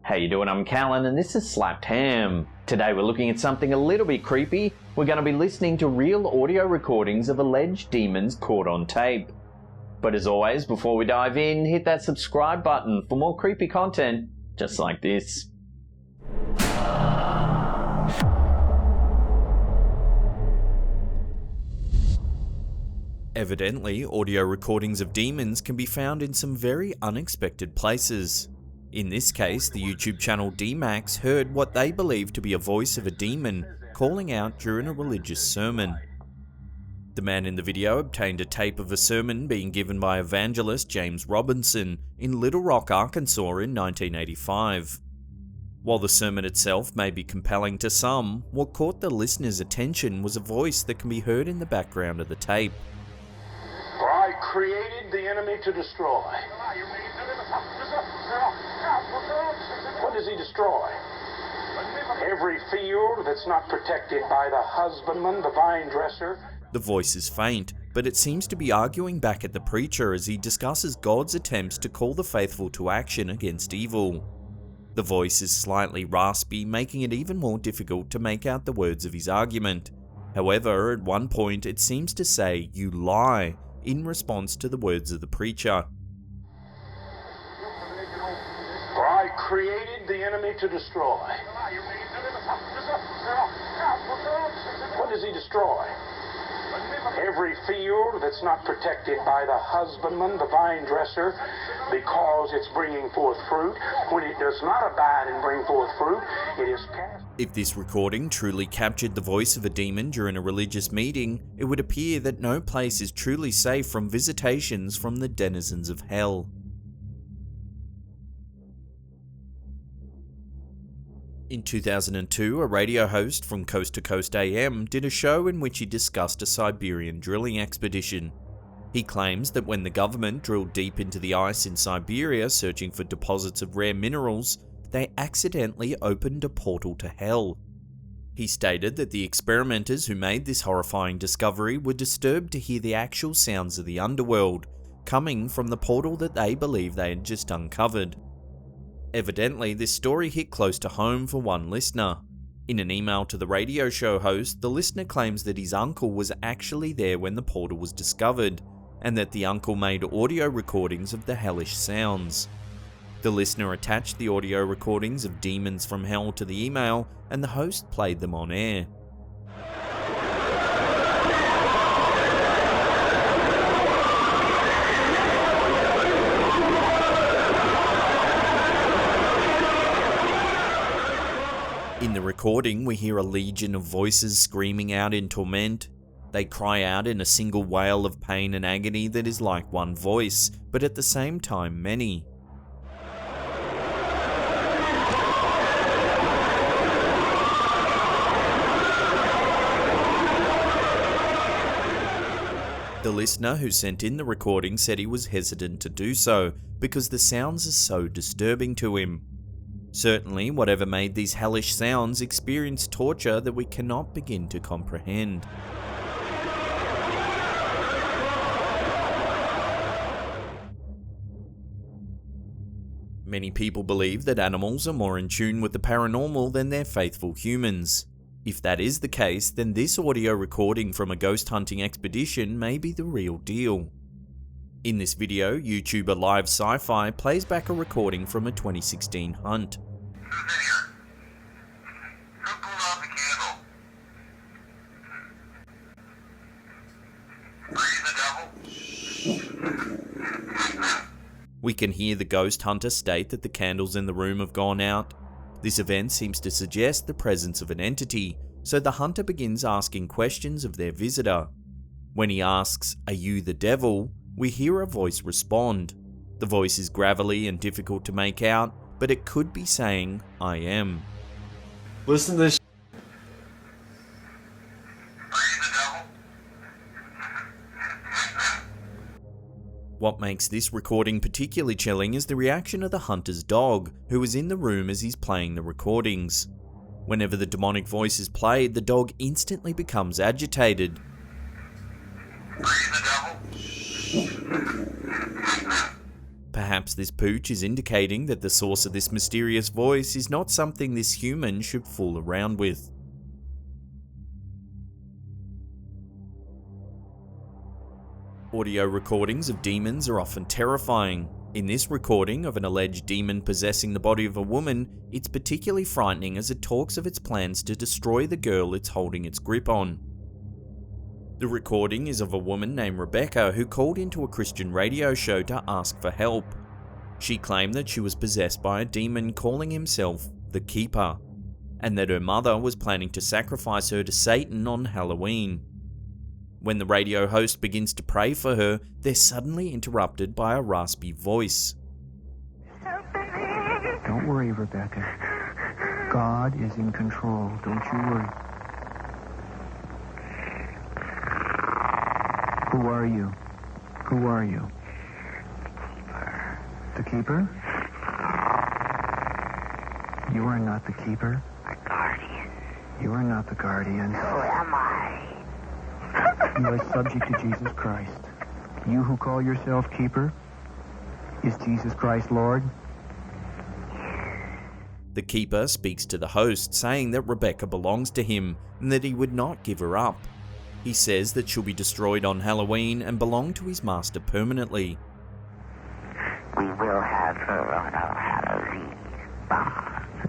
How you doing? I'm Callan and this is Slapped Ham. Today we're looking at something a little bit creepy. We're going to be listening to real audio recordings of alleged demons caught on tape. But as always, before we dive in, hit that subscribe button for more creepy content just like this. Evidently, audio recordings of demons can be found in some very unexpected places. In this case, the YouTube channel DMax heard what they believe to be a voice of a demon calling out during a religious sermon. The man in the video obtained a tape of a sermon being given by evangelist James Robinson in Little Rock, Arkansas in 1985. While the sermon itself may be compelling to some, what caught the listener's attention was a voice that can be heard in the background of the tape. For I created the enemy to destroy. What does he destroy? Every field that's not protected by the husbandman, the vine dresser. The voice is faint, but it seems to be arguing back at the preacher as he discusses God's attempts to call the faithful to action against evil. The voice is slightly raspy, making it even more difficult to make out the words of his argument. However, at one point it seems to say, "You lie," in response to the words of the preacher. For I created the enemy to destroy. What does he destroy? Every field that's not protected by the husbandman, the vine dresser, because it's bringing forth fruit. When it does not abide and bring forth fruit, it is cast. If this recording truly captured the voice of a demon during a religious meeting, it would appear that no place is truly safe from visitations from the denizens of hell. In 2002, a radio host from Coast to Coast AM did a show in which he discussed a Siberian drilling expedition. He claims that when the government drilled deep into the ice in Siberia searching for deposits of rare minerals, they accidentally opened a portal to hell. He stated that the experimenters who made this horrifying discovery were disturbed to hear the actual sounds of the underworld, coming from the portal that they believe they had just uncovered. Evidently, this story hit close to home for one listener. In an email to the radio show host, the listener claims that his uncle was actually there when the portal was discovered, and that the uncle made audio recordings of the hellish sounds. The listener attached the audio recordings of demons from hell to the email, and the host played them on air. In the recording, we hear a legion of voices screaming out in torment. They cry out in a single wail of pain and agony that is like one voice, but at the same time many. The listener who sent in the recording said he was hesitant to do so, because the sounds are so disturbing to him. Certainly, whatever made these hellish sounds experienced torture that we cannot begin to comprehend. Many people believe that animals are more in tune with the paranormal than their faithful humans. If that is the case, then this audio recording from a ghost hunting expedition may be the real deal. In this video, YouTuber Live Sci-Fi plays back a recording from a 2016 hunt. We can hear the ghost hunter state that the candles in the room have gone out. This event seems to suggest the presence of an entity, so the hunter begins asking questions of their visitor. When he asks, "Are you the devil?" we hear a voice respond. The voice is gravelly and difficult to make out, but it could be saying, "I am." Listen to this. What makes this recording particularly chilling is the reaction of the hunter's dog, who is in the room as he's playing the recordings. Whenever the demonic voice is played, the dog instantly becomes agitated. Perhaps this pooch is indicating that the source of this mysterious voice is not something this human should fool around with. Audio recordings of demons are often terrifying. In this recording of an alleged demon possessing the body of a woman, it's particularly frightening as it talks of its plans to destroy the girl it's holding its grip on. The recording is of a woman named Rebecca who called into a Christian radio show to ask for help. She claimed that she was possessed by a demon calling himself the Keeper, and that her mother was planning to sacrifice her to Satan on Halloween. When the radio host begins to pray for her, they're suddenly interrupted by a raspy voice. Don't worry, Rebecca. God is in control. Don't you worry. Who are you? Who are you? The Keeper? You are not the Keeper. The Guardian. You are not the Guardian. Who am I? You are subject to Jesus Christ. You who call yourself Keeper, is Jesus Christ Lord? The Keeper speaks to the host, saying that Rebecca belongs to him and that he would not give her up. He says that she'll be destroyed on Halloween and belong to his master permanently. We will have her on our Halloween.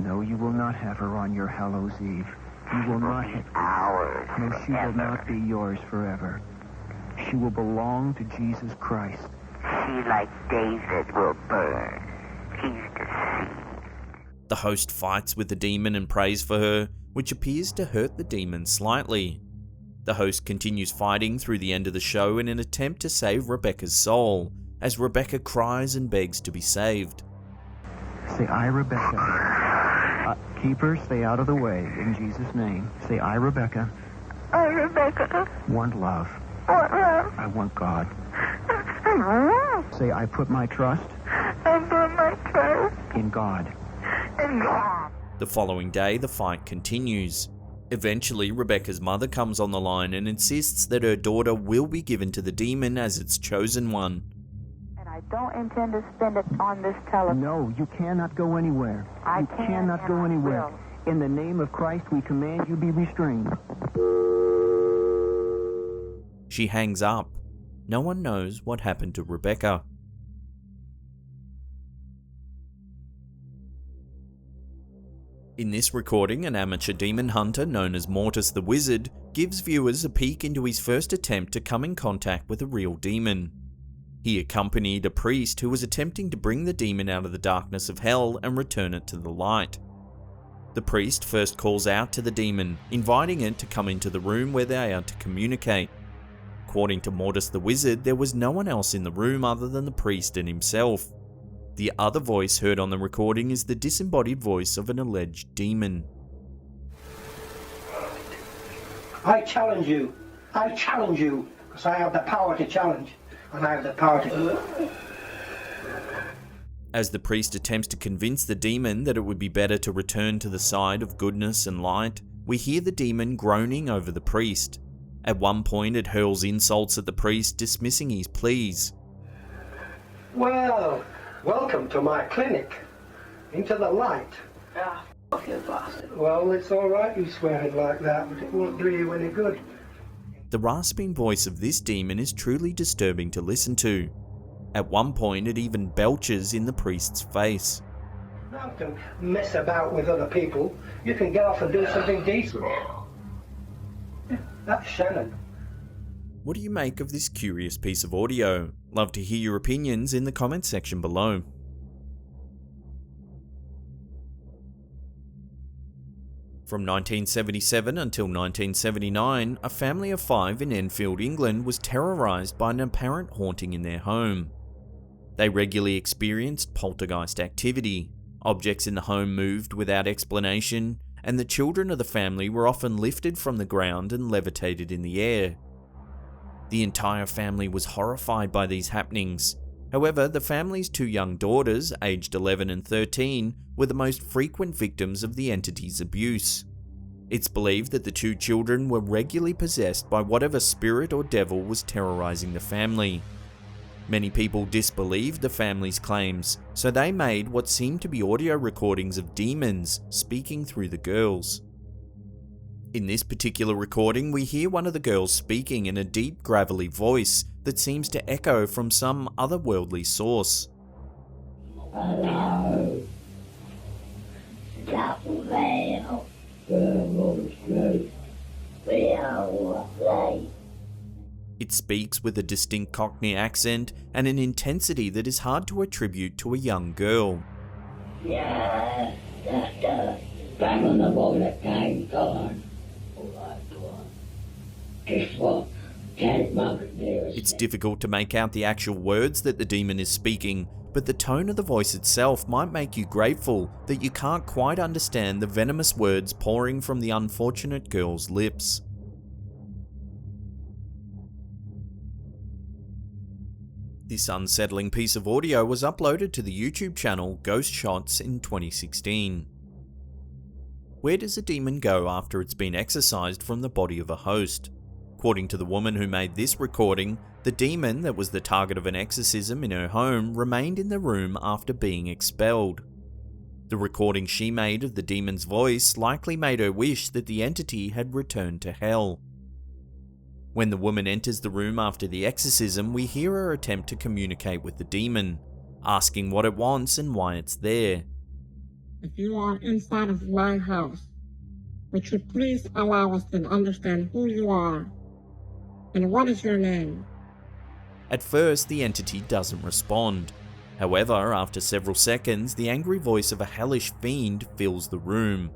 No, you will not have her on your Hallows Eve. You will not have... Ours. No, she will forever. not be yours forever. She will belong to Jesus Christ. She, like David, will burn. He's deceived. The host fights with the demon and prays for her, which appears to hurt the demon slightly. The host continues fighting through the end of the show in an attempt to save Rebecca's soul, as Rebecca cries and begs to be saved. Say, I, Rebecca. Keeper, stay out of the way, in Jesus' name. Say, I, Rebecca. I, Rebecca. Want love. What love? I want God. I Say, I put my trust put my trust in God. in God. The following day, the fight continues. Eventually, Rebecca's mother comes on the line and insists that her daughter will be given to the demon as its chosen one. And I don't intend to spend it on this telephone. No, you cannot go anywhere. I You can cannot and go I anywhere. will. In the name of Christ, we command you be restrained. She hangs up. No one knows what happened to Rebecca. In this recording, an amateur demon hunter known as Mortis the Wizard gives viewers a peek into his first attempt to come in contact with a real demon. He accompanied a priest who was attempting to bring the demon out of the darkness of hell and return it to the light. The priest first calls out to the demon, inviting it to come into the room where they are to communicate. According to Mortis the Wizard, there was no one else in the room other than the priest and himself. The other voice heard on the recording is the disembodied voice of an alleged demon. I challenge you. I challenge you. Because I have the power to challenge. And I have the power to... As the priest attempts to convince the demon that it would be better to return to the side of goodness and light, we hear the demon groaning over the priest. At one point it hurls insults at the priest, dismissing his pleas. Well, welcome to my clinic. Into the light. Ah, fuck you, bastard. Well, it's all right you swearing like that, but it won't do you any good. The rasping voice of this demon is truly disturbing to listen to. At one point it even belches in the priest's face. Now to mess about with other people, you can get off and do something decent. That's Shannon. What do you make of this curious piece of audio? Love to hear your opinions in the comments section below. From 1977 until 1979, a family of 5 in Enfield, England was terrorised by an apparent haunting in their home. They regularly experienced poltergeist activity, objects in the home moved without explanation, and the children of the family were often lifted from the ground and levitated in the air. The entire family was horrified by these happenings. However, the family's 2 young daughters, aged 11 and 13, were the most frequent victims of the entity's abuse. It's believed that the 2 children were regularly possessed by whatever spirit or devil was terrorizing the family. Many people disbelieved the family's claims, so they made what seemed to be audio recordings of demons speaking through the girls. In this particular recording, we hear one of the girls speaking in a deep, gravelly voice that seems to echo from some otherworldly source. Hello. It speaks with a distinct Cockney accent and an intensity that is hard to attribute to a young girl. Yeah, that's back on the boat that time gone. Guess what? It's difficult to make out the actual words that the demon is speaking, but the tone of the voice itself might make you grateful that you can't quite understand the venomous words pouring from the unfortunate girl's lips. This unsettling piece of audio was uploaded to the YouTube channel Ghost Shots in 2016. Where does a demon go after it's been exorcised from the body of a host? According to the woman who made this recording, the demon that was the target of an exorcism in her home remained in the room after being expelled. The recording she made of the demon's voice likely made her wish that the entity had returned to hell. When the woman enters the room after the exorcism, we hear her attempt to communicate with the demon, asking what it wants and why it's there. If you are inside of my house, would you please allow us to understand who you are? And what is your name? At first, the entity doesn't respond. However, after several seconds, the angry voice of a hellish fiend fills the room.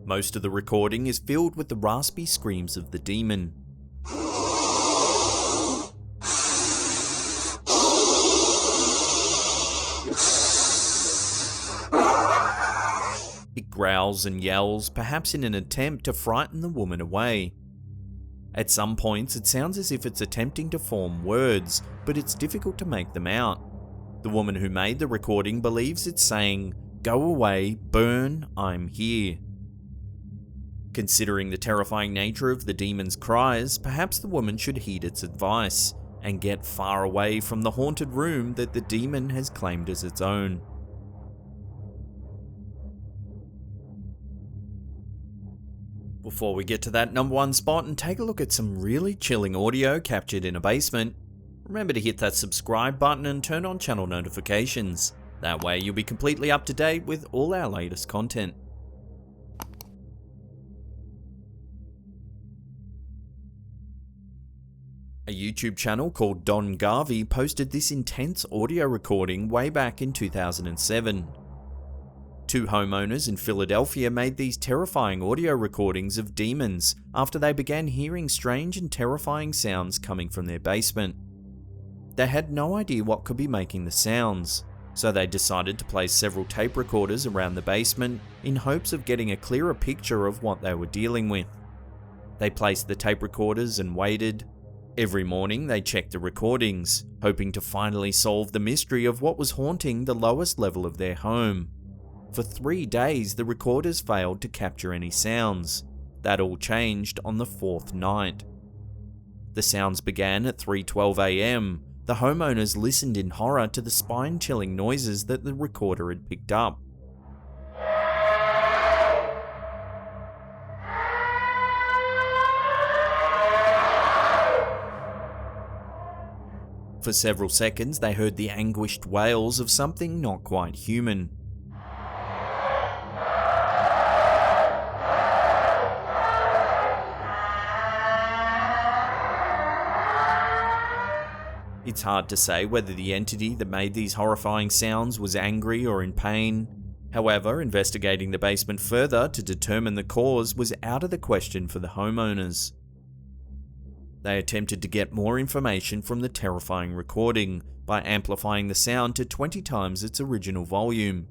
Most of the recording is filled with the raspy screams of the demon. It growls and yells, perhaps in an attempt to frighten the woman away. At some points, it sounds as if it's attempting to form words, but it's difficult to make them out. The woman who made the recording believes it's saying, "Go away, burn, I'm here." Considering the terrifying nature of the demon's cries, perhaps the woman should heed its advice and get far away from the haunted room that the demon has claimed as its own. Before we get to that number one spot and take a look at some really chilling audio captured in a basement, remember to hit that subscribe button and turn on channel notifications. That way you'll be completely up to date with all our latest content. A YouTube channel called Don Garvey posted this intense audio recording way back in 2007. Two homeowners in Philadelphia made these terrifying audio recordings of demons after they began hearing strange and terrifying sounds coming from their basement. They had no idea what could be making the sounds, so they decided to place several tape recorders around the basement in hopes of getting a clearer picture of what they were dealing with. They placed the tape recorders and waited. Every morning they checked the recordings, hoping to finally solve the mystery of what was haunting the lowest level of their home. For 3 days, the recorders failed to capture any sounds. That all changed on the 4th night. The sounds began at 3:12 AM. The homeowners listened in horror to the spine-chilling noises that the recorder had picked up. For several seconds, they heard the anguished wails of something not quite human. It's hard to say whether the entity that made these horrifying sounds was angry or in pain. However, investigating the basement further to determine the cause was out of the question for the homeowners. They attempted to get more information from the terrifying recording by amplifying the sound to 20 times its original volume.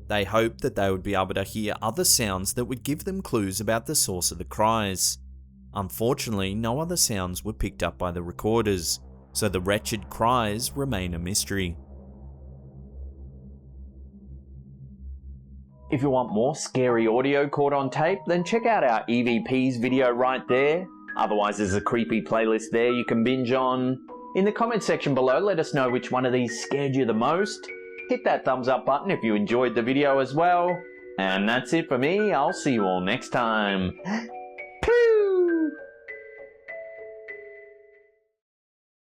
They hoped that they would be able to hear other sounds that would give them clues about the source of the cries. Unfortunately, no other sounds were picked up by the recorders, so the wretched cries remain a mystery. If you want more scary audio caught on tape, then check out our EVP's video right there. Otherwise, there's a creepy playlist there you can binge on. In the comment section below, let us know which one of these scared you the most. Hit that thumbs up button if you enjoyed the video as well. And that's it for me. I'll see you all next time.